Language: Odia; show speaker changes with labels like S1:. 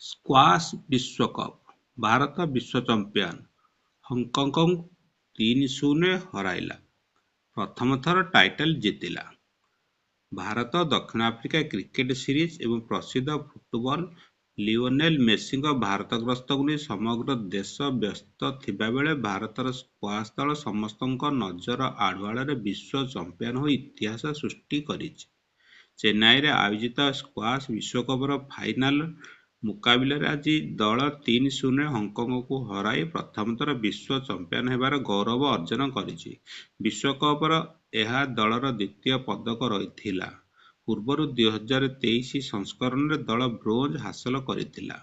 S1: ସ୍କ୍ୱାଶ ବିଶ୍ୱକପ୍ ଭାରତ ବିଶ୍ୱ ଚମ୍ପିଆନ ହଂକଂକୁ 3-0 ହରାଇଲା। ପ୍ରଥମ ଥର ଟାଇଟଲ ଜିତିଲା। ଭାରତ ଦକ୍ଷିଣ ଆଫ୍ରିକା କ୍ରିକେଟ ସିରିଜ ଏବଂ ପ୍ରସିଦ୍ଧ ଫୁଟବଲ ଲିଓନେଲ ମେସିଙ୍କ ଭାରତ ଗସ୍ତକୁ ନେଇ ସମଗ୍ର ଦେଶ ବ୍ୟସ୍ତ ଥିବାବେଳେ ଭାରତର ସ୍କ୍ୱାଶ ଦଳ ସମସ୍ତଙ୍କ ନଜର ଆଢୁଆଳରେ ବିଶ୍ୱ ଚମ୍ପିଆନ ହୋଇ ଇତିହାସ ସୃଷ୍ଟି କରିଛି। ଚେନ୍ନାଇରେ ଆୟୋଜିତ ସ୍କ୍ୱାଶ ବିଶ୍ୱକପର ଫାଇନାଲ ମୁକାବିଲାରେ ଆଜି ଦଳ 3-0 ହଂକଂକୁ ହରାଇ ପ୍ରଥମ ଥର ବିଶ୍ୱ ଚମ୍ପିଆନ ହେବାର ଗୌରବ ଅର୍ଜନ କରିଛି। ବିଶ୍ୱକପର ଏହା ଦଳର ଦ୍ୱିତୀୟ ପଦକ ରହିଥିଲା। ପୂର୍ବରୁ 2023 ସଂସ୍କରଣରେ ଦଳ ବ୍ରୋଞ୍ଜ ହାସଲ କରିଥିଲା।